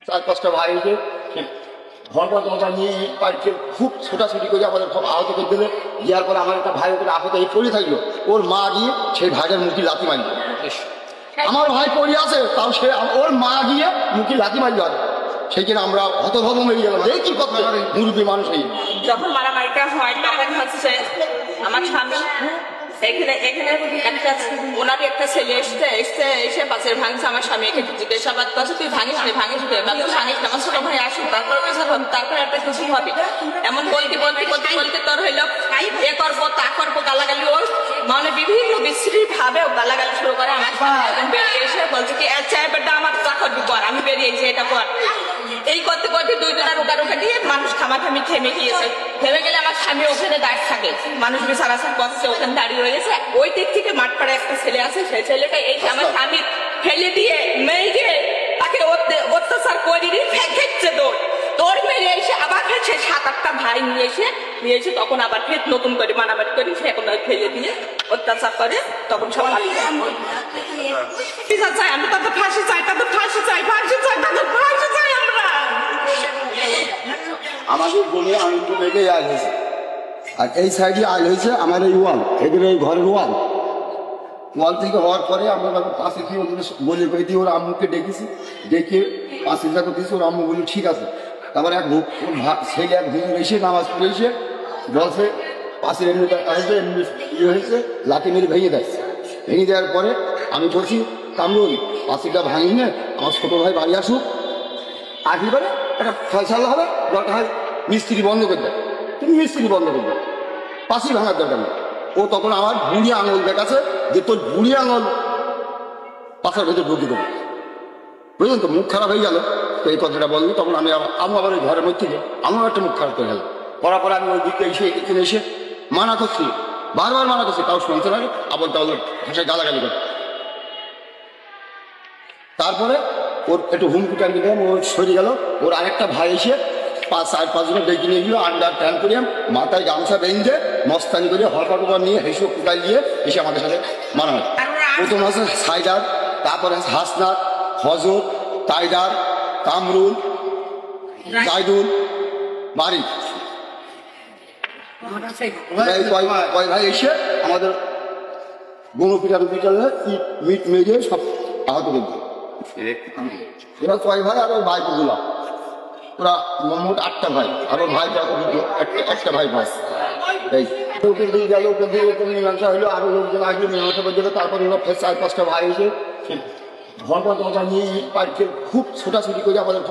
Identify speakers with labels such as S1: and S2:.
S1: চার পাঁচটা ভাই এসে ঘন্টা ঘন্টা নিয়ে পাইছে খুব ছোটাছুটি করে আমাদের সব আহত করে দিলে। দেওয়ার পরে আমার একটা ভাই ওখানে আহত এই পড়ে থাকলো, ওর মা গিয়ে সেই ভাইটার মুখে লাথি মারল। আমার ভাই পড়ে আছে, তাও সে ওর মা গিয়ে মুখে লাথি মারল। আর সেইখানে আমরা হতভম্ব হয়ে গেলাম, এই কি করতে মুরব্বী মানুষ। এই
S2: যখন মারামারিটা হয় তখন হচ্ছে আমার স্বামী এখানে একটা ওনারই একটা ছেলে এসে পাশের ভাঙছে। আমার স্বামীকে জিজ্ঞাসাবাদ করছে, তুই ভাঙিস নে ভাঙিস নে বা তুই ভাঙিস না, আমার ছোট ভাই আসুক তারপরে বিচার হবে, তারপরে একটা কিছু হবে। এমন বলতে তোর হইলো এ করবো তা করবো, গালাগালি ওর মানে বিভিন্ন বিশ্রী ভাবে গালাগালি শুরু করে। আমার স্বামী বেরিয়ে এসে বলছে কি আচ্ছা এবারটা আমার চা করবি কর, আমি বেরিয়েছি এটা কর। এই করতে করতে দুই দিনের রোকা দিয়ে মানুষ খামাখামি থেমে গিয়েছে। থেমে গেলে আমার স্বামী ওখানে দাঁড়িয়ে থাকে, মানুষ বিচার আসার করছে ওখানে দাঁড়িয়ে রয়েছে। ওই দিক থেকে মাঠ পাড়ে একটা ছেলে আছে, সেই ছেলেটা এই আমার স্বামী ফেলে দিয়ে মেয়েকে তাকে অত্যাচার করে দিয়ে ফেঁকছে তোর মেরে এসে আবার সে 7-8টা ভাই নিয়ে এসে তখন আবার ফের নতুন করে মারামারি করে সে এখন ফেলে দিয়ে অত্যাচার করে। তখন সব বিচার চাই, আমি তাদের ফাঁসি চাই, তাদের ফাঁসি চাই, ফাঁসি চাই, তাদের ফাঁসি চাই। আমরা
S1: আমাদের বলে আইনটু মেঘে আইল হয়েছে, আর এই সাইডে আইল হয়েছে আমার এই ওয়াল, এদের এই ঘরের ওয়াল থেকে হওয়ার পরে আমরা পাশে কি ওদের বলে করে দিয়ে ওর আম্মুকে ডেকেছি, ডেকে পাশে যা করতেছি ওর আম্মু বলি ঠিক আছে। তারপরে এক ছেলে এক হুজুর এসে নামাজ পড়ে এসে বলছে পাশে এমনি ইয়ে হয়েছে, লাঠি মেরে ভেঙে দেয়। ভেঙে দেওয়ার পরে আমি বলছি কামরুল পাশিটা ভাঙি না, আমার ছোটো ভাই বাড়ি আসুক, আসলে পরে একটা ফয়সালা হবে, দরকার হয় মিস্ত্রি বন্ধ করে দেয়, তুমি মিস্ত্রি বন্ধ করে দেয়, পাশি ভাঙার দরকার নেই। ও তখন আমার বুড়ি আঙুল দেখাচ্ছে যে তোর বুড়ি আঙুল পাশার ভেতর ঢুকে দেবো, বুঝলেন তো। মুখ খারাপ হয়ে গেল, তো এই কথাটা বললি। তখন আমি আবার ওই ঘরের মধ্যে আমার একটা মুখ খারাপ হয়ে গেল। করার পরে আমি ওই দিকে এখানে এসে মানা করছি, বারবার মানা করছি, তাও শুনতে না, আবার তাহলে ভাষায় গালাগালি করে। তারপরে ওর একটু হুমকি টান দিলাম, ও সরে গেল। ওর আরেকটা ভাই এসে 4-5 জনের ডেকে নিয়ে গেল, আন্ডার প্যান্ট করে মাথায় গামছা বেঁধে মস্তানি করে হরপা নিয়ে হেসে কুকাল দিয়ে এসে আমাদের সাথে মারামারি। প্রথম আছে সাইদার, তারপরে হাসনাত, হজর, টাইডার, কামরুল, জাইদুল, মারিফ, কয় ভাই এসে আমাদের গণপিটার মিট মেরে সব আহত করে দিল। ওরা 6 ভাই আর ওই ভাইগুলা, ওরা মোট 8টা ভাই, আর ওর ভাইটা একটা ভাই ভাই। এই ওকে দিয়ে গেল, ওকে দিয়ে মীমাংসা হইলো, আরো লোকজন আসলো মীমাংসা করে দিল। তারপরে ওরা 4-5টা ভাই এসে ঘন্টা নিয়ে পাইছে খুব ছোটাছুটি করে আমাদের